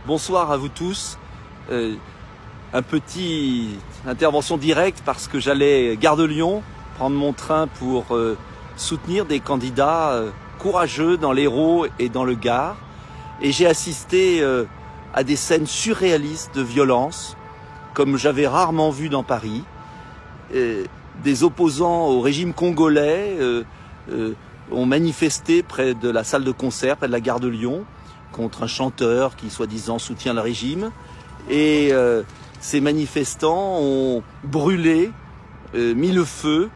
Bonsoir à vous tous. Un petit intervention directe parce que j'allais gare de Lyon prendre mon train pour soutenir des candidats courageux dans l'Hérault et dans le Gard. Et j'ai assisté à des scènes surréalistes de violence, comme j'avais rarement vu dans Paris. Des opposants au régime congolais ont manifesté près de la salle de concert, près de la gare de Lyon, contre un chanteur qui, soi-disant, soutient le régime. Et ces manifestants ont brûlé, mis le feu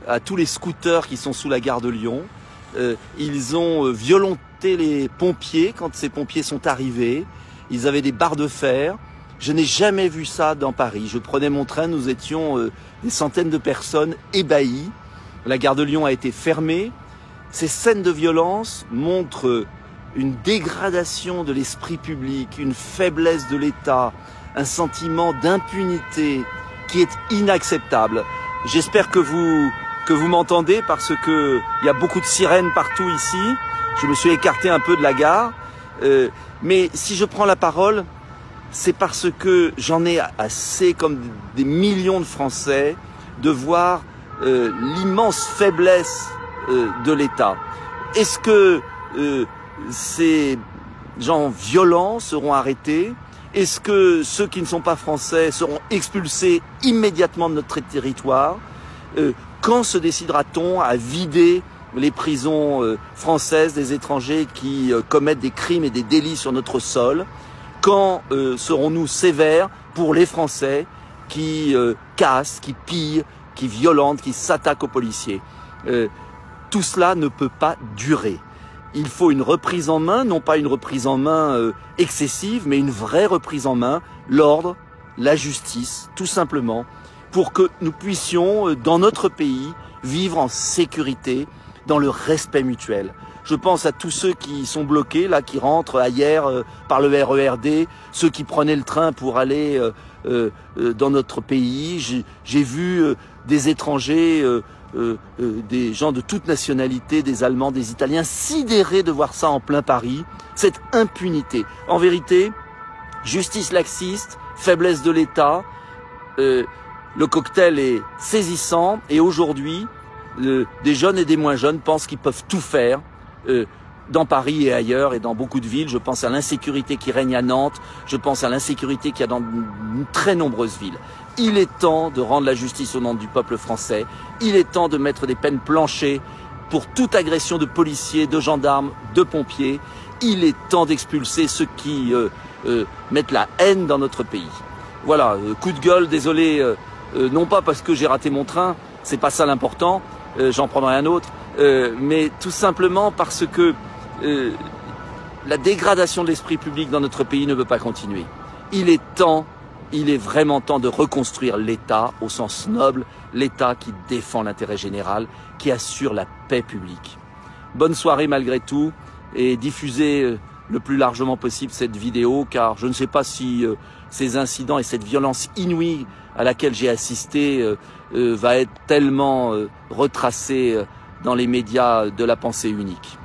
à tous les scooters qui sont sous la gare de Lyon. Ils ont violenté les pompiers quand ces pompiers sont arrivés. Ils avaient des barres de fer. Je n'ai jamais vu ça dans Paris. Je prenais mon train, nous étions des centaines de personnes ébahies. La gare de Lyon a été fermée. Ces scènes de violence montrent une dégradation de l'esprit public, une faiblesse de l'État, un sentiment d'impunité qui est inacceptable. J'espère que vous m'entendez parce que il y a beaucoup de sirènes partout ici. Je me suis écarté un peu de la gare. Mais si je prends la parole, c'est parce que j'en ai assez, comme des millions de Français, de voir l'immense faiblesse de l'État. Est-ce que ces gens violents seront arrêtés? Est-ce que ceux qui ne sont pas français seront expulsés immédiatement de notre territoire? Quand se décidera-t-on à vider les prisons françaises des étrangers qui commettent des crimes et des délits sur notre sol? Quand serons-nous sévères pour les Français qui cassent, qui pillent, qui violentent, qui s'attaquent aux policiers? Tout cela ne peut pas durer. Il faut une reprise en main, non pas une reprise en main excessive, mais une vraie reprise en main, l'ordre, la justice, tout simplement, pour que nous puissions, dans notre pays, vivre en sécurité, dans le respect mutuel. Je pense à tous ceux qui sont bloqués, là, qui rentrent hier par le RERD, ceux qui prenaient le train pour aller dans notre pays. J'ai vu des étrangers, des gens de toute nationalité, des Allemands, des Italiens, sidérés de voir ça en plein Paris, cette impunité. En vérité, justice laxiste, faiblesse de l'État, le cocktail est saisissant et aujourd'hui, des jeunes et des moins jeunes pensent qu'ils peuvent tout faire dans Paris et ailleurs et dans beaucoup de villes. Je pense à l'insécurité qui règne à Nantes, je pense à l'insécurité qu'il y a dans de très nombreuses villes. Il est temps de rendre la justice au nom du peuple français, il est temps de mettre des peines planchées pour toute agression de policiers, de gendarmes, de pompiers. Il est temps d'expulser ceux qui mettent la haine dans notre pays. Voilà, coup de gueule, désolé, non pas parce que j'ai raté mon train, c'est pas ça l'important, j'en prendrai un autre, mais tout simplement parce que la dégradation de l'esprit public dans notre pays ne peut pas continuer. Il est vraiment temps de reconstruire l'État au sens noble, l'État qui défend l'intérêt général, qui assure la paix publique. Bonne soirée malgré tout et diffusez le plus largement possible cette vidéo car je ne sais pas si ces incidents et cette violence inouïe à laquelle j'ai assisté va être tellement retracée dans les médias de la pensée unique.